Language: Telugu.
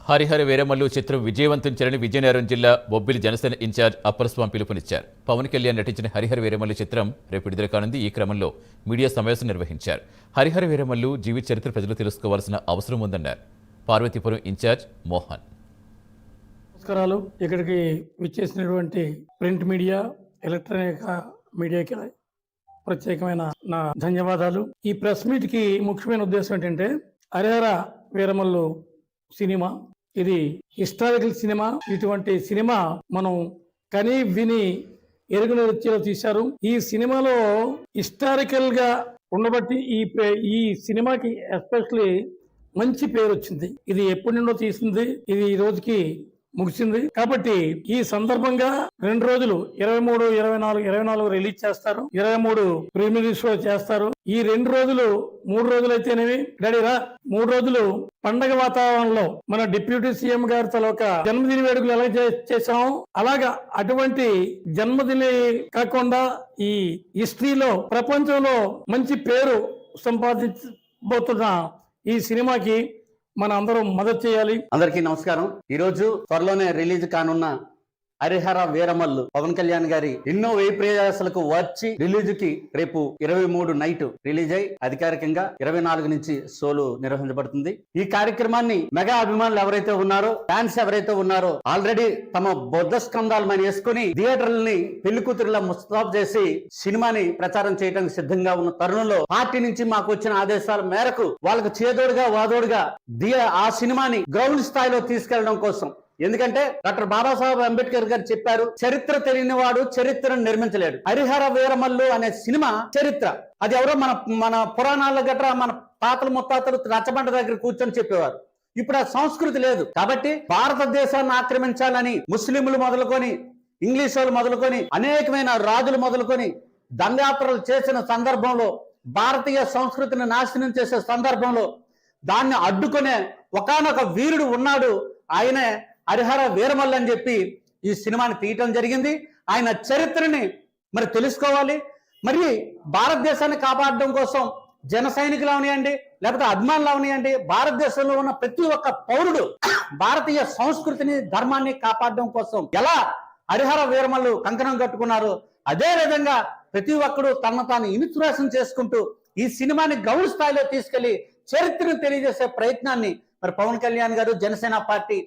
హరిహర వీరమల్లు చిత్రం విజయవంతం చేయాలని విజయనగరం జిల్లా బొబ్బిలి జనసేన ఇన్ఛార్జ్ అప్పరస్వామి పిలుపునిచ్చారు. పవన్ కళ్యాణ్ నటించిన హరిహర వీరమల్లు చిత్రం రేపు విడుదల కానుంది. ఈ క్రమంలో మీడియా సమావేశం నిర్వహించారు. హరిహర వీరమల్లు జీవిత చరిత్ర ప్రజలు తెలుసుకోవాల్సిన అవసరం ఉందన్నారు పార్వతీపురం ఇన్ఛార్జ్ మోహన్. నమస్కారాలు. ఇక్కడికి విచ్చేసినటువంటి ప్రింట్ మీడియా, ఎలక్ట్రానిక్ మీడియాకి ప్రత్యేకమైన నా ధన్యవాదాలు. ఈ ప్రెస్ మీట్ కి ముఖ్యమైన ఉద్దేశం ఏంటంటే, హరిహర వీరమల్లు సినిమా ఇది హిస్టారికల్ సినిమా. ఇటువంటి సినిమా మనం కని విని ఎరుగున రీతిలో తీశారు. ఈ సినిమాలో హిస్టారికల్ గా ఉండబట్టి ఈ సినిమాకి ఎస్పెషల్లీ మంచి పేరు వచ్చింది. ఇది ఎప్పటి నుండో తీసింది, ఇది ఈ రోజుకి ముగిసింది. కాబట్టి ఈ సందర్భంగా 2 రోజులు 23, 24 రిలీజ్ చేస్తారు. 23 ప్రీమియర్ షో చేస్తారు. ఈ 2 రోజులు 3 రోజులు అయితేనేవి డాడీరా 3 రోజులు పండగ వాతావరణంలో మన డిప్యూటీ సీఎం గారి తలొక జన్మదిన వేడుకలు ఎలా చేసాం, అలాగా అటువంటి జన్మదిన కాకుండా ఈ హిస్టరీలో ప్రపంచంలో మంచి పేరు సంపాదించబోతున్న ఈ సినిమాకి మన అందరం మద్దతు చేయాలి. అందరికీ నమస్కారం. ఈ రోజు త్వరలోనే రిలీజ్ కానున్న హరిహర వీరమల్లు పవన్ కళ్యాణ్ గారి ఎన్నో వ్యయ ప్రయాసాలకు వచ్చి రిలీజ్ కి రేపు 23 నైట్ రిలీజ్ అయి అధికారికంగా 24 నుంచి షోలు నిర్వహించబడుతుంది. ఈ కార్యక్రమాన్ని మెగా అభిమానులు ఎవరైతే ఉన్నారో, ఫ్యాన్స్ ఎవరైతే ఉన్నారో ఆల్రెడీ తమ బొద్ధ స్కంధాలు మన వేసుకుని థియేటర్లని పెళ్లి కూతురులా ముస్తాబ్ చేసి సినిమాని ప్రచారం చేయడానికి సిద్ధంగా ఉన్న తరుణంలో పార్టీ నుంచి మాకు వచ్చిన ఆదేశాల మేరకు వాళ్ళకు చేదోడుగా వాదోడుగా ఆ సినిమాని గ్రౌండ్ స్థాయిలో తీసుకెళ్లడం కోసం, ఎందుకంటే డాక్టర్ బాబాసాహెబ్ అంబేద్కర్ గారు చెప్పారు, చరిత్ర తెలియని వాడు చరిత్రను నిర్మించలేడు. హరిహర వీరమల్లు అనే సినిమా చరిత్ర. అది ఎవరో మన పురాణాల గట్రా మన తాతలు ముత్తాతలు రచ్చబండ దగ్గర కూర్చొని చెప్పేవారు. ఇప్పుడు ఆ సంస్కృతి లేదు. కాబట్టి భారతదేశాన్ని ఆక్రమించాలని ముస్లింలు మొదలుకొని, ఇంగ్లీష్ వాళ్ళు మొదలుకొని, అనేకమైన రాజులు మొదలుకొని దండయాత్రలు చేసిన సందర్భంలో, భారతీయ సంస్కృతిని నాశనం చేసే సందర్భంలో దాన్ని అడ్డుకునే ఒకానొక వీరుడు ఉన్నాడు. ఆయనే హరిహర వీరమల్లు అని చెప్పి ఈ సినిమాని తీయటం జరిగింది. ఆయన చరిత్రని మరి తెలుసుకోవాలి. మరి భారతదేశాన్ని కాపాడడం కోసం జన సైనికులు అవనియండి, లేకపోతే అభిమానులు అవనియండి, భారతదేశంలో ఉన్న ప్రతి ఒక్క పౌరుడు భారతీయ సంస్కృతిని, ధర్మాన్ని కాపాడడం కోసం ఎలా హరిహర వీరమల్లు కంకణం కట్టుకున్నారు, అదే విధంగా ప్రతి ఒక్కడు తనను తాను ఇన్స్పిరేషన్ చేసుకుంటూ ఈ సినిమాని గౌరవ స్థాయిలో తీసుకెళ్లి చరిత్రను తెలియజేసే ప్రయత్నాన్ని మరి పవన్ కళ్యాణ్ గారు, జనసేన పార్టీ